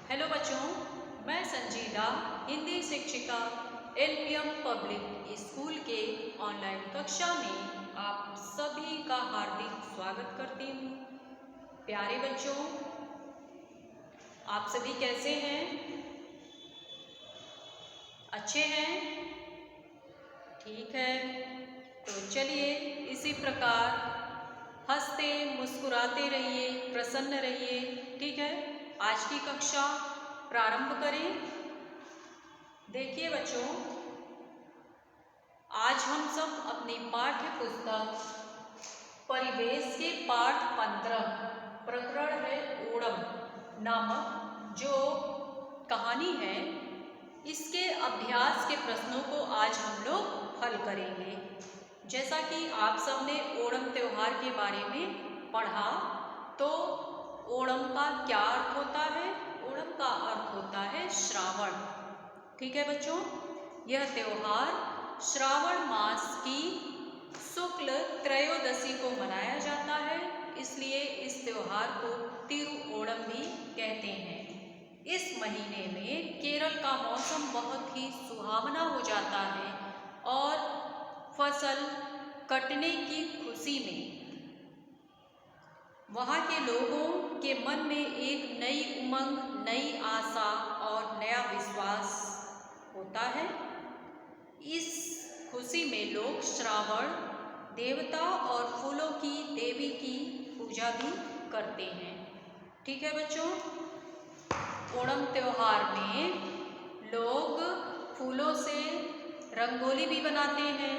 Hello बच्चों, मैं संजीदा हिंदी शिक्षिका एलपीएम पब्लिक स्कूल के ऑनलाइन कक्षा में आप सभी का हार्दिक स्वागत करती हूँ। प्यारे बच्चों, आप सभी कैसे हैं? अच्छे हैं? ठीक है, तो चलिए इसी प्रकार हंसते मुस्कुराते रहिए, प्रसन्न रहिए। ठीक है, आज की कक्षा प्रारंभ करें। देखिए बच्चों, आज हम सब अपनी पाठ्य पुस्तक परिवेश के पाठ 15 प्रकरण है ओणम नामक जो कहानी है, इसके अभ्यास के प्रश्नों को आज हम लोग हल करेंगे। जैसा कि आप सब ने ओणम त्योहार के बारे में पढ़ा, तो ओणम का क्या अर्थ होता है? ओणम का अर्थ होता है श्रावण। ठीक है बच्चों, यह त्योहार श्रावण मास की शुक्ल त्रयोदशी को मनाया जाता है, इसलिए इस त्योहार को तिरुओणम भी कहते हैं। इस महीने में केरल का मौसम बहुत ही सुहावना हो जाता है और फसल कटने की खुशी में वहाँ के लोगों के मन में एक नई उमंग, नई आशा और नया विश्वास होता है। इस खुशी में लोग श्रावण देवता और फूलों की देवी की पूजा भी करते हैं। ठीक है बच्चों, ओणम त्योहार में लोग फूलों से रंगोली भी बनाते हैं।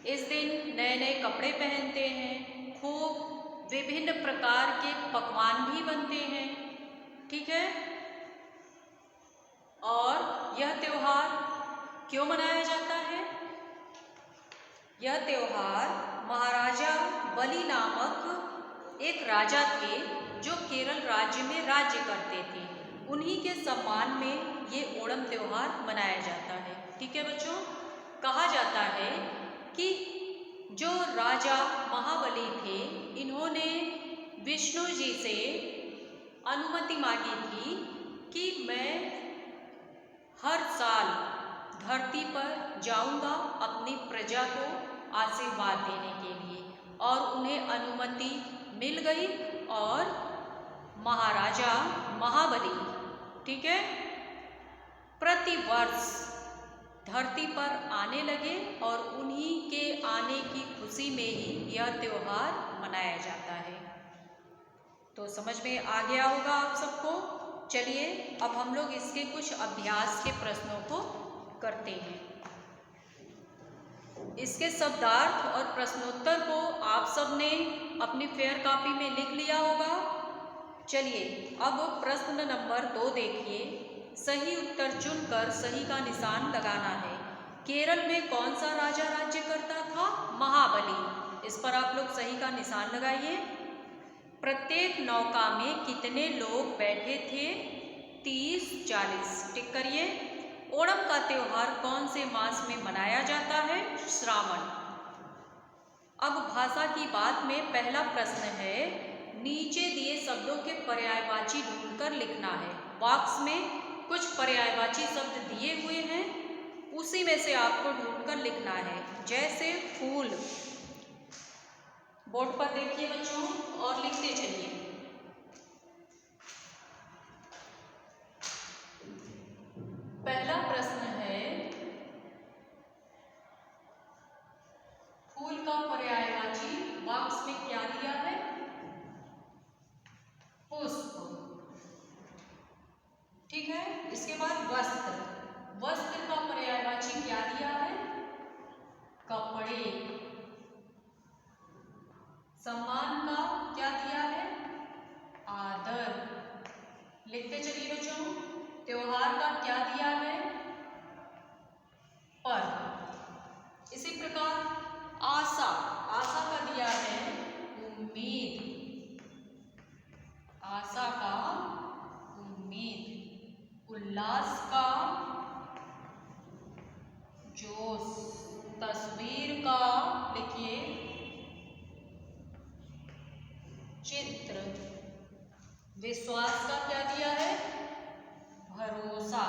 इस दिन नए नए कपड़े पहनते हैं, खूब विभिन्न प्रकार के पकवान भी बनते हैं। ठीक है, और यह त्योहार क्यों मनाया जाता है? यह त्योहार महाराजा बलि नामक एक राजा थे जो केरल राज्य में राज्य करते थे। उन्हीं के सम्मान में ये ओणम त्योहार मनाया जाता है। ठीक है बच्चों, कहा जाता है कि जो राजा महाबली थे, इन्होंने विष्णु जी से अनुमति मांगी थी कि मैं हर साल धरती पर जाऊंगा अपनी प्रजा को आशीर्वाद देने के लिए, और उन्हें अनुमति मिल गई और महाराजा महाबली, ठीक है, प्रतिवर्ष धरती पर आने लगे और उन्हीं के आने की खुशी में ही यह त्योहार मनाया जाता है। तो समझ में आ गया होगा आप सबको। चलिए अब हम लोग इसके कुछ अभ्यास के प्रश्नों को करते हैं। इसके शब्दार्थ और प्रश्नोत्तर को आप सब ने अपनी फेयर कॉपी में लिख लिया होगा। चलिए अब प्रश्न नंबर 2 देखिए। सही उत्तर चुनकर सही का निशान लगाना है। केरल में कौन सा राजा राज्य करता था? महाबली। इस पर आप लोग सही का निशान लगाइए। प्रत्येक नौका में कितने लोग बैठे थे? 30-40। टिक करिए। ओणम का त्योहार कौन से मास में मनाया जाता है? श्रावण। अब भाषा की बात में पहला प्रश्न है, नीचे दिए शब्दों के पर्यायवाची ढूंढकर लिखना है। बॉक्स में कुछ पर्यायवाची शब्द दिए हुए हैं, उसी में से आपको ढूंढकर लिखना है। जैसे फूल, बोर्ड पर देखिए बच्चों और लिखते चलिए। पहला प्रश्न है, फूल का पर्यायवाची बॉक्स में क्या दिया है? पुष्प। ठीक है, इसके बाद वस्त्र। वस्त्र का पर्यायवाची क्या दिया है? कपड़े। सम्मान का क्या दिया है? आदर। लिखते चलिए बच्चों। त्योहार का क्या दिया है? पर्व। इसी प्रकार आशा, आशा का दिया है उम्मीद। आशा का उम्मीद। उल्लास का जोश। तस्वीर का लिखिए चित्र। विश्वास का क्या दिया है? भरोसा।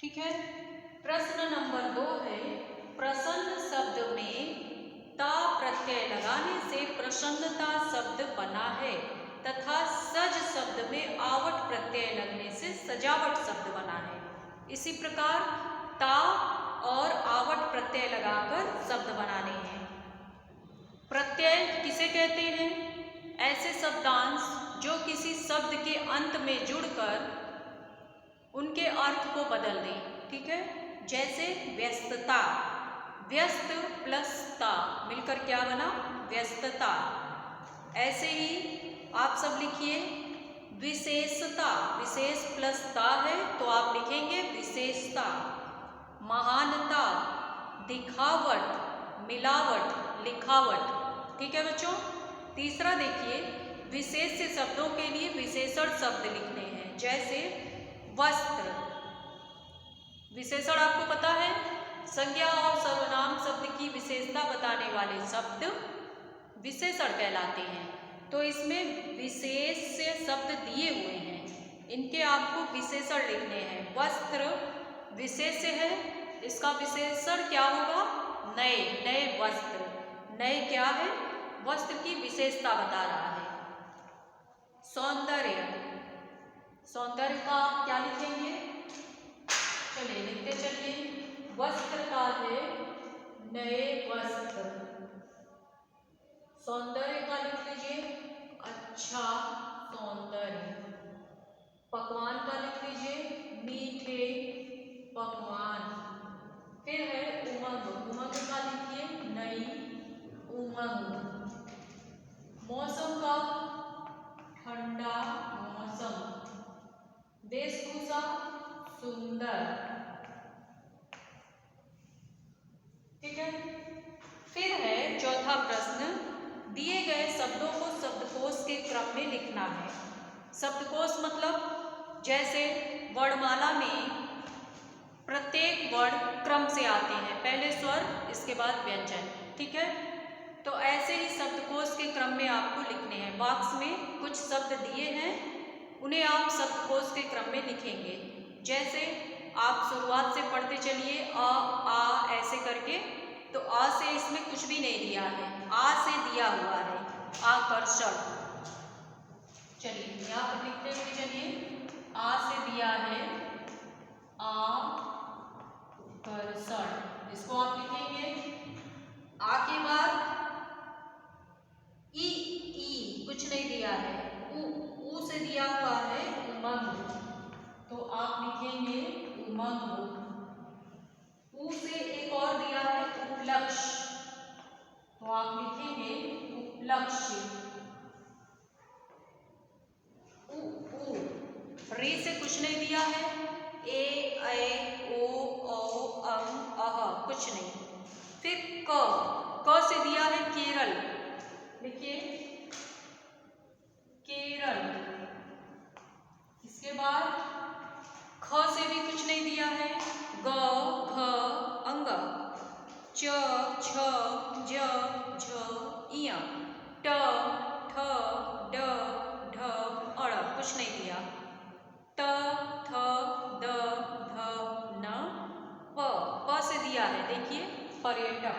ठीक है। प्रश्न नंबर 2 है, प्रसन्न शब्द में ता प्रत्यय लगाने से प्रसन्नता शब्द बना है तथा सज शब्द में आवट प्रत्यय लगने से सजावट शब्द बना है। इसी प्रकार ता और आवट प्रत्यय लगाकर शब्द बनाने हैं। प्रत्यय किसे कहते हैं? ऐसे शब्दांश जो किसी शब्द के अंत में जुड़कर उनके अर्थ को बदल दें। ठीक है। जैसे व्यस्तता, व्यस्त प्लस ता मिलकर क्या बना? व्यस्तता। ऐसे ही आप सब लिखिए विशेषता, विशेष प्लस ता है तो आप लिखेंगे विशेषता। महानता, दिखावट, मिलावट, लिखावट। ठीक है बच्चों। तीसरा देखिए, विशेष्य शब्दों के लिए विशेषण शब्द लिखने हैं। जैसे वस्त्र, विशेषण आपको पता है, संज्ञा और सर्वनाम शब्द की विशेषता बताने वाले शब्द विशेषण कहलाते हैं। तो इसमें विशेष्य शब्द दिए हुए हैं, इनके आपको विशेषण लिखने हैं। वस्त्र विशेष्य है, इसका विशेषण क्या होगा? नए, नए वस्त्र। नए क्या है? वस्त्र की विशेषता बता रहा है। सौंदर्य, सौंदर्य का आप क्या लिखेंगे? चलिए लिखते चलिए। वस्त्र का है नए वस्त्र। सौंदर्य का लिख लीजिए अच्छा सौंदर्य। पकवान का लिख लीजिए मीठे पकवान। फिर है उमंग, उमंग का लिखिए नई उमंग। मौसम का ठंडा मौसम। वेशभूषा सुंदर। ठीक है। फिर है चौथा प्रश्न, दिए गए शब्दों को शब्दकोश के क्रम में लिखना है। शब्दकोश मतलब जैसे वर्णमाला में प्रत्येक वर्ण क्रम से आते हैं, पहले स्वर इसके बाद व्यंजन। ठीक है। तो ऐसे ही शब्दकोश के क्रम में आपको लिखने हैं। बॉक्स में कुछ शब्द दिए हैं, उन्हें आप शब्दकोश के क्रम में लिखेंगे। जैसे आप शुरुआत से पढ़ते चलिए अ आ ऐसे करके। तो आ से इसमें कुछ भी नहीं दिया है, आ से दिया हुआ है आकर्षण। चलिए यहाँ पर लिखते हुए चलिए, आ से दिया है आकर्षण, इसको आप लिखेंगे। आ के बाद ई कुछ नहीं दिया है, ऊ से दिया हुआ है उमंग, तो आप लिखेंगे उमंग। ऊ से एक और दिया है उपलक्ष्य, तो आप लिखेंगे उपलक्ष्य। रे से कुछ नहीं दिया है, ए ऐ ओ औ अह कुछ नहीं। फिर क से दिया है केरल, लिखिए केरल। इसके बाद ख से भी कुछ नहीं दिया है, ग घ अंग, च छ ज झ इया, ट ठ ड ढ अड़ कुछ नहीं दिया। त थ द ध न प से दिया है, देखिए पर्यटक।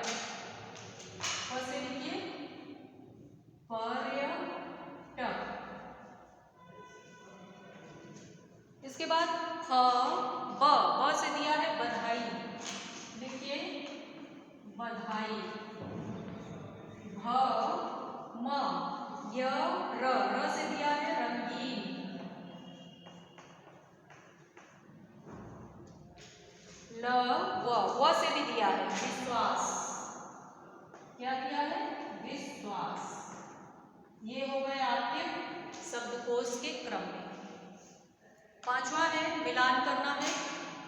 प से लिखिए पर्यटक। इसके बाद ह ब से दिया है बधाई, देखिए बधाई। भ म य र से दिया है रंगीन। ल व से भी दिया है विश्वास, क्या दिया है? विश्वास। ये हो गए आपके शब्दकोश के क्रम में। पांचवा है मिलान करना है।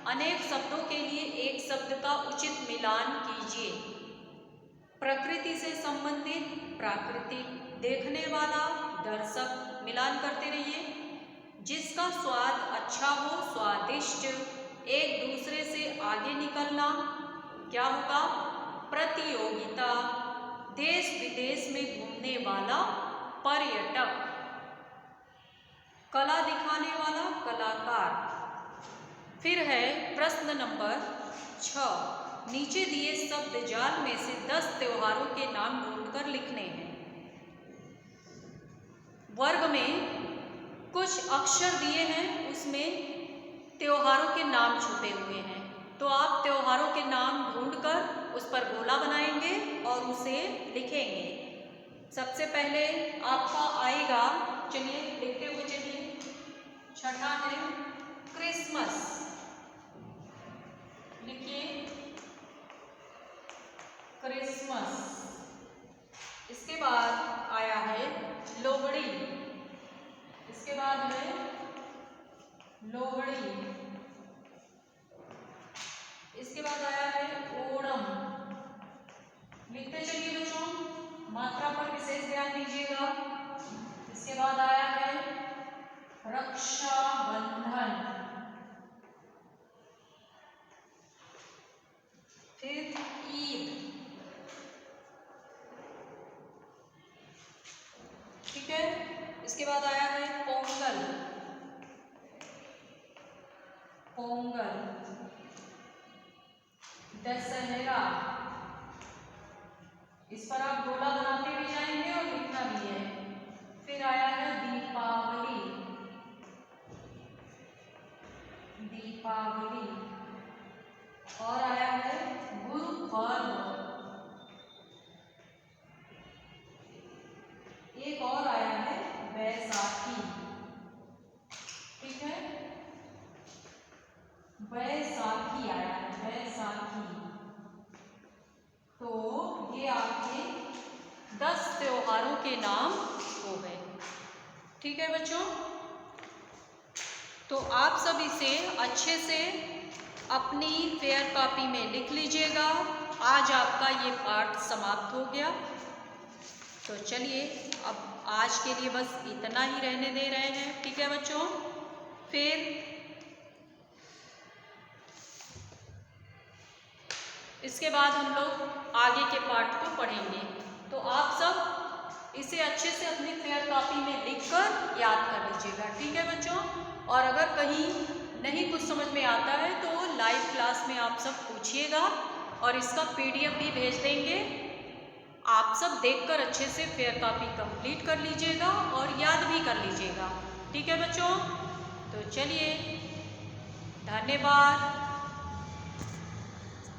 अनेक शब्दों के लिए एक शब्द का उचित मिलान कीजिए। प्रकृति से संबंधित प्राकृतिक, देखने वाला दर्शक, मिलान करते रहिए। जिसका स्वाद अच्छा हो स्वादिष्ट, एक दूसरे से आगे निकलना क्या होगा? प्रतियोगिता, देश विदेश में घूमने वाला पर्यटक, कला दिखाने वाला कलाकार। फिर है प्रश्न नंबर 6, नीचे दिए शब्द जाल में से 10 त्योहारों के नाम ढूंढकर लिखने हैं। वर्ग में कुछ अक्षर दिए हैं, उसमें त्योहारों के नाम छुपे हुए हैं, तो आप त्योहारों के नाम ढूंढकर उस पर गोला बनाएंगे और उसे लिखेंगे। सबसे पहले आपका आएगा, चलिए लिखते हुए चलिए, छठा है क्रिसमस, लिखिए क्रिसमस। इसके बाद आया है लोहड़ी, इसके बाद है लोहड़ी, इसके बाद आया है ओणम। लिखते चलिए बच्चों, मात्रा पर विशेष ध्यान दीजिएगा। इसके बाद आया है रक्षाबंधन, फिर ईद, ठीक है। इसके बाद आया है पोंगल, पोंगल, दशहरा, इस पर आप गोला बनाते भी जाएंगे और लिखना भी है। फिर आया है दीपावली, दीपावली, और आया है गुरु पर्व, एक और आया है बैसाखी, ठीक है, बैसाखी आया है, बैसाखी। तो ये आपके 10 त्योहारों के नाम हो गए, ठीक है बच्चों। तो आप सब इसे अच्छे से अपनी फेयर कॉपी में लिख लीजिएगा। आज आपका ये पाठ समाप्त हो गया। तो चलिए अब आज के लिए बस इतना ही रहने दे रहे हैं, ठीक है बच्चों। फिर इसके बाद हम लोग आगे के पाठ को पढ़ेंगे। तो आप सब इसे अच्छे से अपनी फेयर कॉपी में लिखकर याद कर लीजिएगा, ठीक है बच्चों। और अगर कहीं नहीं कुछ समझ में आता है तो लाइव क्लास में आप सब पूछिएगा और इसका PDF भी भेज देंगे। आप सब देखकर अच्छे से फेयर कॉपी कंप्लीट कर लीजिएगा और याद भी कर लीजिएगा, ठीक है बच्चों। तो चलिए, धन्यवाद।